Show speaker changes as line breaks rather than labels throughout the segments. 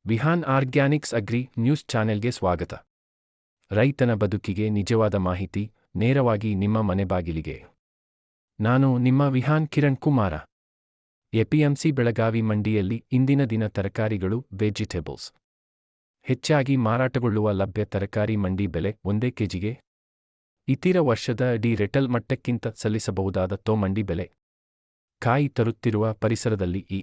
Vihaan Organics agri news ಚಾನೆಲ್ಗೆ ಸ್ವಾಗತ. ರೈತನ ಬದುಕಿಗೆ ನಿಜವಾದ ಮಾಹಿತಿ, ನೇರವಾಗಿ ನಿಮ್ಮ ಮನೆ ಬಾಗಿಲಿಗೆ. ನಾನು ನಿಮ್ಮ ವಿಹಾನ್ ಕಿರಣ್ ಕುಮಾರ. ಎಪಿಎಂಸಿ ಬೆಳಗಾವಿ ಮಂಡಿಯಲ್ಲಿ ಇಂದಿನ ದಿನ ತರಕಾರಿಗಳು, ವೆಜಿಟೇಬಲ್ಸ್ ಹೆಚ್ಚಾಗಿ ಮಾರಾಟಗೊಳ್ಳುವ ಲಭ್ಯ ತರಕಾರಿ ಮಂಡಿ ಬೆಲೆ ಒಂದೇ ಕೆಜಿಗೆ. ಇತರ ವರ್ಷದ ರಿಟೇಲ್ ಮಟ್ಟಕ್ಕಿಂತ ಸಲ್ಲಿಸಬಹುದಾದ ಮಂಡಿ ಬೆಲೆ. ಕಾಯಿ ತರುತ್ತಿರುವ ಪರಿಸರದಲ್ಲಿ ಈ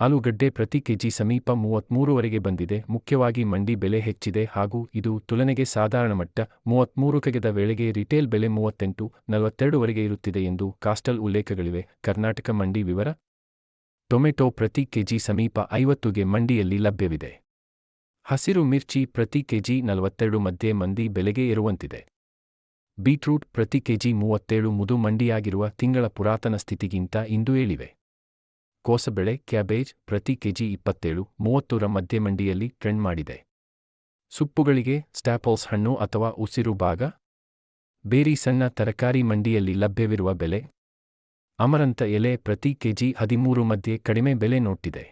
ಆಲೂಗಡ್ಡೆ ಪ್ರತಿ ಕೆಜಿ ಸಮೀಪ 33ವರೆಗೆ ಬಂದಿದೆ. ಮುಖ್ಯವಾಗಿ ಮಂಡಿ ಬೆಲೆ ಹೆಚ್ಚಿದೆ ಹಾಗೂ ಇದು ತುಲನೆಗೆ ಸಾಧಾರಣ ಮಟ್ಟ. 33 ವೇಳೆಗೆ ರಿಟೇಲ್ ಬೆಲೆ 38-42ವರೆಗೆ ಇರುತ್ತಿದೆ ಎಂದು ಕಾಸ್ಟಲ್ ಉಲ್ಲೇಖಗಳಿವೆ. ಕರ್ನಾಟಕ ಮಂಡಿ ವಿವರ. ಟೊಮೆಟೊ ಪ್ರತಿ ಕೆಜಿ ಸಮೀಪ 50ಗೆ ಮಂಡಿಯಲ್ಲಿ ಲಭ್ಯವಿದೆ. ಹಸಿರು ಮಿರ್ಚಿ ಪ್ರತಿ ಕೆಜಿ 42 ಮಧ್ಯೆ ಮಂಡಿ ಬೆಲೆಗೆ ಇರುವಂತಿದೆ. ಬೀಟ್ರೂಟ್ ಪ್ರತಿ ಕೆಜಿ 37 ಮುದು ಮಂಡಿಯಾಗಿರುವ ತಿಂಗಳ ಪುರಾತನ ಸ್ಥಿತಿಗಿಂತ ಇಂದು ಏಳಿವೆ. ಕೋಸಬೆಳೆ ಕ್ಯಾಬೇಜ್ ಪ್ರತಿ ಕೆಜಿ 27-30ರ ಮಧ್ಯೆ ಮಂಡಿಯಲ್ಲಿ ಟ್ರೆಂಡ್ ಮಾಡಿದೆ. ಸುಪ್ಪುಗಳಿಗೆ ಸ್ಟ್ಯಾಪಲ್ಸ್ ಹಣ್ಣು ಅಥವಾ ಉಸಿರು ಭಾಗ, ಬೇರಿ ಸಣ್ಣ ತರಕಾರಿ ಮಂಡಿಯಲ್ಲಿ ಲಭ್ಯವಿರುವ ಬೆಲೆ. ಅಮರಂತ ಎಲೆ ಪ್ರತಿ ಕೆಜಿ 13 ಮಧ್ಯೆ ಕಡಿಮೆ ಬೆಲೆ ನೋಟ್ಟಿದೆ.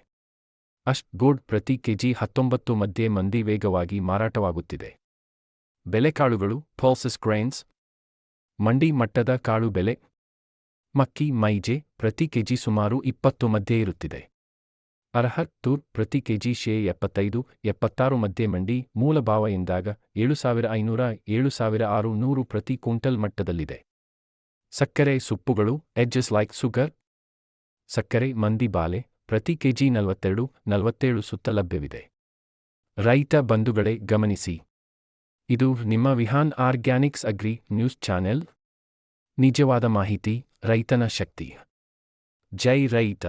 ಗೋಡ್ ಪ್ರತಿ ಕೆಜಿ 19 ಮಧ್ಯೆ ಮಂಡಿ ವೇಗವಾಗಿ ಮಾರಾಟವಾಗುತ್ತಿದೆ. ಬೆಲೆಕಾಳುಗಳು ಪಲ್ಸಸ್ ಗ್ರೈನ್ಸ್. ಮಂಡಿ ಮಟ್ಟದ ಕಾಳು ಬೆಲೆ. ಮಕ್ಕಿ ಮೈಜೆ ಪ್ರತಿ ಕೆಜಿ ಸುಮಾರು 20 ಮಧ್ಯೆ ಇರುತ್ತಿದೆ. ಅರ್ಹರ್ ತೂರ್ ಪ್ರತಿ ಕೆಜಿ 75-76 ಮಧ್ಯೆ ಮಂಡಿ. ಮೂಲ ಭಾವ ಎಂದಾಗ 7500-7600 ಪ್ರತಿ ಕ್ವಿಂಟಲ್ ಮಟ್ಟದಲ್ಲಿದೆ. ಸಕ್ಕರೆ ಸುಪ್ಪುಗಳು ಎಡ್ಜಸ್ ಲೈಕ್ ಸುಗರ್. ಸಕ್ಕರೆ ಮಂದಿ ಬಾಲೆ ಪ್ರತಿ ಕೆಜಿ 42-47 ಸುತ್ತ ಲಭ್ಯವಿದೆ. ರೈತ ಬಂಧುಗಳೇ ಗಮನಿಸಿ, ಇದು ನಿಮ್ಮ Vihaan Organics agri news channel. ನಿಜವಾದ ಮಾಹಿತಿ, ರೈತನ ಶಕ್ತಿ. ಜೈ ರೈತ.